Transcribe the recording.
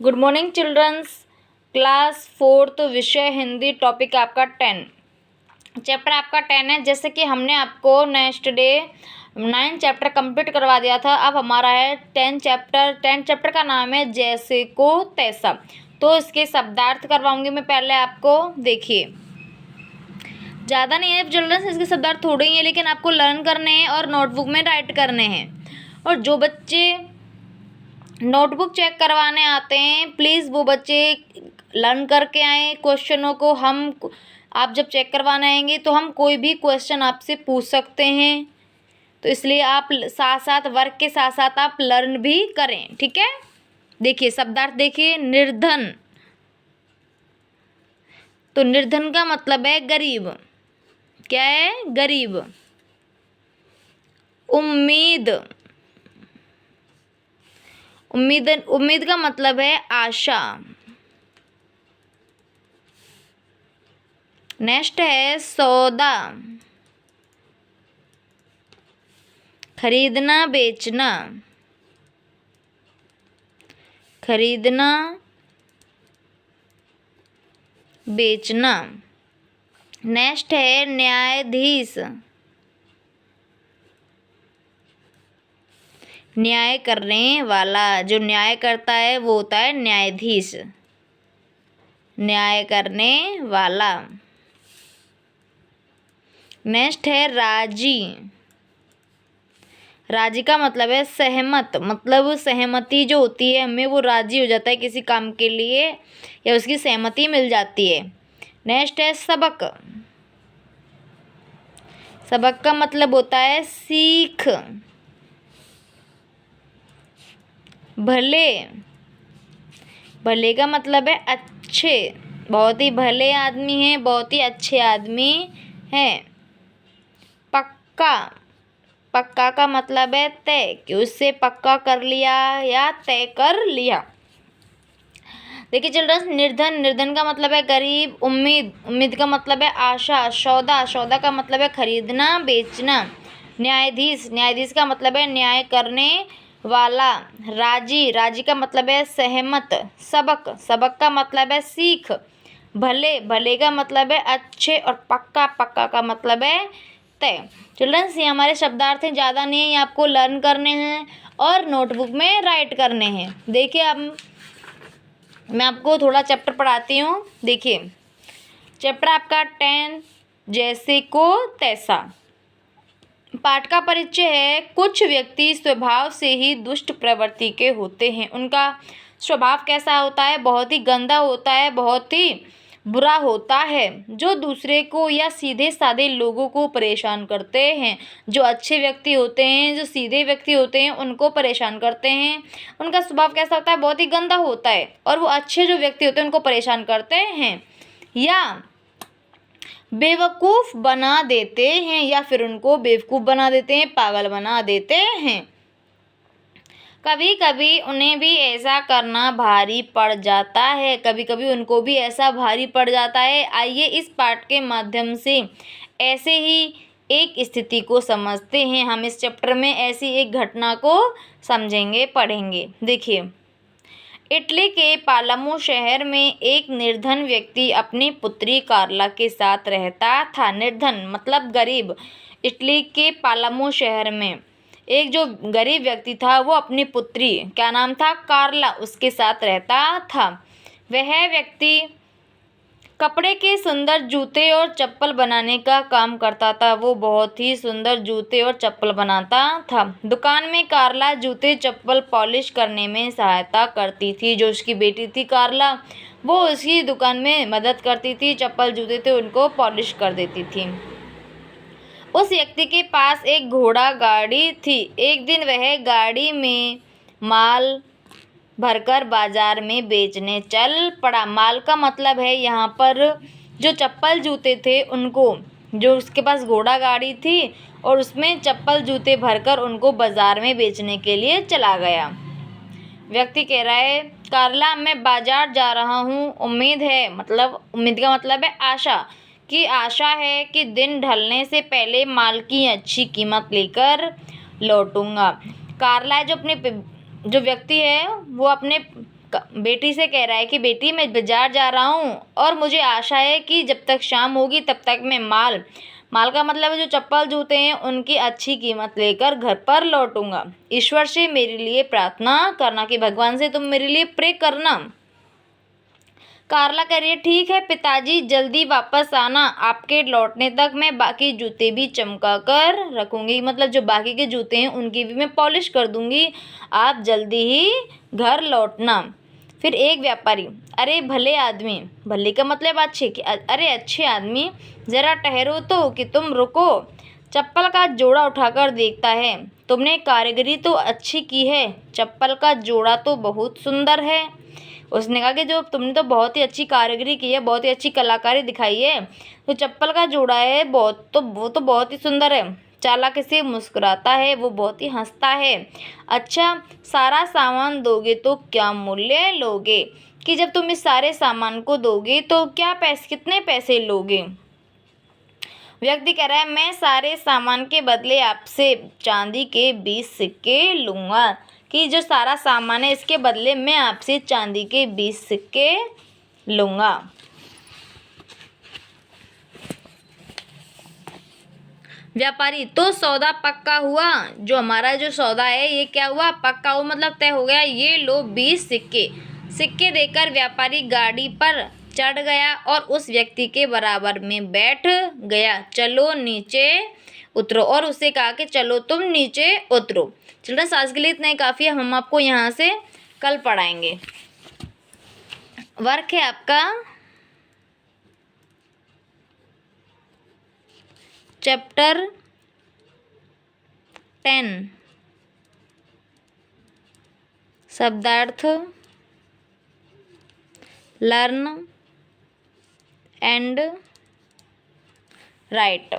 Good morning children's. Class 4 विषय Hindi, topic आपका 10, chapter आपका 10 है। जैसे कि हमने आपको नेक्स्ट डे 9 चैप्टर कंप्लीट करवा दिया था, अब हमारा है 10 चैप्टर। 10 चैप्टर का नाम है जैसे को तैसा। तो इसके शब्दार्थ करवाऊंगी मैं पहले आपको। देखिए, ज़्यादा नहीं है चिल्ड्रंस, इसके शब्दार्थ थोड़े ही हैं, लेकिन आपको लर्न करने हैं और नोटबुक में राइट करने हैं। और जो बच्चे नोटबुक चेक करवाने आते हैं, प्लीज़ वो बच्चे लर्न करके आएँ क्वेश्चनों को। आप जब चेक करवाने आएंगे तो हम कोई भी क्वेश्चन आपसे पूछ सकते हैं, तो इसलिए आप साथ साथ वर्क के साथ साथ आप लर्न भी करें, ठीक है। देखिए शब्दार्थ, देखिए निर्धन, तो निर्धन का मतलब है गरीब। क्या है? गरीब। उम्मीद, उम्मीद का मतलब है आशा। नेक्स्ट है सौदा, खरीदना बेचना, खरीदना बेचना। नेक्स्ट है न्यायाधीश, न्याय करने वाला। जो न्याय करता है वो होता है न्यायाधीश, न्याय करने वाला। नेक्स्ट है राजी, राजी का मतलब है सहमत, मतलब सहमति जो होती है हमें, वो राजी हो जाता है किसी काम के लिए या उसकी सहमति मिल जाती है। नेक्स्ट है सबक, सबक का मतलब होता है सीख। भले, भले का मतलब है अच्छे, बहुत ही भले आदमी हैं, बहुत ही अच्छे आदमी हैं। पक्का, पक्का का मतलब है तय, कि उससे पक्का कर लिया या तय कर लिया। देखिए चिल्ड्रंस, निर्धन, निर्धन का मतलब है गरीब। उम्मीद, उम्मीद का मतलब है आशा। सौदा, सौदा का मतलब है खरीदना बेचना। न्यायाधीश, न्यायाधीश का मतलब है न्याय करने वाला। राजी, राजी का मतलब है सहमत। सबक, सबक का मतलब है सीख। भले, भले का मतलब है अच्छे। और पक्का, पक्का का मतलब है तय। चिल्ड्रंस, ये हमारे शब्दार्थ हैं, ज़्यादा नहीं है, ये आपको लर्न करने हैं और नोटबुक में राइट करने हैं। देखिए, अब मैं आपको थोड़ा चैप्टर पढ़ाती हूँ। देखिए, चैप्टर आपका 10 जैसे को तैसा। पाठ का परिचय है। कुछ व्यक्ति स्वभाव से ही दुष्ट प्रवृत्ति के होते हैं। उनका स्वभाव कैसा होता है? बहुत ही गंदा होता है, बहुत ही बुरा होता है, जो दूसरे को या सीधे साधे लोगों को परेशान करते हैं। जो अच्छे व्यक्ति होते हैं, जो सीधे व्यक्ति होते हैं, उनको परेशान करते हैं। उनका स्वभाव कैसा होता है? बहुत ही गंदा होता है। और वो अच्छे जो व्यक्ति होते हैं उनको परेशान करते हैं या बेवकूफ़ बना देते हैं, या फिर उनको बेवकूफ़ बना देते हैं, पागल बना देते हैं। कभी कभी उन्हें भी ऐसा करना भारी पड़ जाता है, कभी कभी उनको भी ऐसा भारी पड़ जाता है। आइए इस पाठ के माध्यम से ऐसे ही एक स्थिति को समझते हैं। हम इस चैप्टर में ऐसी एक घटना को समझेंगे, पढ़ेंगे। देखिए, इटली के पालामू शहर में एक निर्धन व्यक्ति अपनी पुत्री कार्ला के साथ रहता था। निर्धन मतलब गरीब। इटली के पालामू शहर में एक जो गरीब व्यक्ति था, वो अपनी पुत्री, क्या नाम था? कार्ला, उसके साथ रहता था। वह व्यक्ति कपड़े के सुंदर जूते और चप्पल बनाने का काम करता था। वो बहुत ही सुंदर जूते और चप्पल बनाता था। दुकान में कार्ला जूते चप्पल पॉलिश करने में सहायता करती थी। जो उसकी बेटी थी कार्ला, वो उसकी दुकान में मदद करती थी, चप्पल जूते थे उनको पॉलिश कर देती थी। उस व्यक्ति के पास एक घोड़ा गाड़ी थी। एक दिन वह गाड़ी में माल भरकर बाजार में बेचने चल पड़ा। माल का मतलब है यहाँ पर जो चप्पल जूते थे उनको, जो उसके पास घोड़ा गाड़ी थी और उसमें चप्पल जूते भरकर उनको बाजार में बेचने के लिए चला गया। व्यक्ति कह रहा है, कार्ला मैं बाजार जा रहा हूँ, उम्मीद है, मतलब उम्मीद का मतलब है आशा, कि आशा है कि दिन ढलने से पहले माल की अच्छी कीमत लेकर लौटूंगा। कार्ला जो व्यक्ति है वो अपने बेटी से कह रहा है कि बेटी मैं बाजार जा रहा हूँ और मुझे आशा है कि जब तक शाम होगी तब तक मैं माल का मतलब है जो चप्पल जूते हैं उनकी अच्छी कीमत लेकर घर पर लौटूंगा। ईश्वर से मेरे लिए प्रार्थना करना, कि भगवान से तुम मेरे लिए प्रे करना। कार्ला कह रही है ठीक है पिताजी, जल्दी वापस आना, आपके लौटने तक मैं बाकी जूते भी चमका कर रखूंगी, मतलब जो बाकी के जूते हैं उनकी भी मैं पॉलिश कर दूंगी, आप जल्दी ही घर लौटना। फिर एक व्यापारी, अरे भले आदमी, भले का मतलब अच्छे, कि अरे अच्छे आदमी ज़रा ठहरो तो, कि तुम रुको। चप्पल का जोड़ा उठाकर देखता है, तुमने कारीगरी तो अच्छी की है, चप्पल का जोड़ा तो बहुत सुंदर है। उसने कहा कि जो तुमने तो बहुत ही अच्छी कारीगरी की है, बहुत ही अच्छी कलाकारी दिखाई है, तो चप्पल का जोड़ा है वो तो बहुत ही सुंदर है। चालाक से मुस्कुराता है, वो बहुत ही हंसता है। अच्छा, सारा सामान दोगे तो क्या मूल्य लोगे, कि जब तुम इस सारे सामान को दोगे तो कितने पैसे लोगे। व्यक्ति कह रहा है मैं सारे सामान के बदले आपसे चांदी के 20 सिक्के लूँगा, कि जो सारा सामान है इसके बदले मैं आपसे चांदी के 20 सिक्के लूँगा। व्यापारी, तो सौदा पक्का हुआ, जो हमारा जो सौदा है ये क्या हुआ, पक्का हुआ, मतलब तय हो गया, ये लो 20 सिक्के देकर व्यापारी गाड़ी पर चढ़ गया और उस व्यक्ति के बराबर में बैठ गया। चलो नीचे उतरो, और उससे कहा कि चलो तुम नीचे उतरो। चिल्ड्रंस आज के लिए इतना ही काफ़ी है, हम आपको यहाँ से कल पढ़ाएंगे। वर्क है आपका चैप्टर 10 शब्दार्थ, लर्न एंड राइट।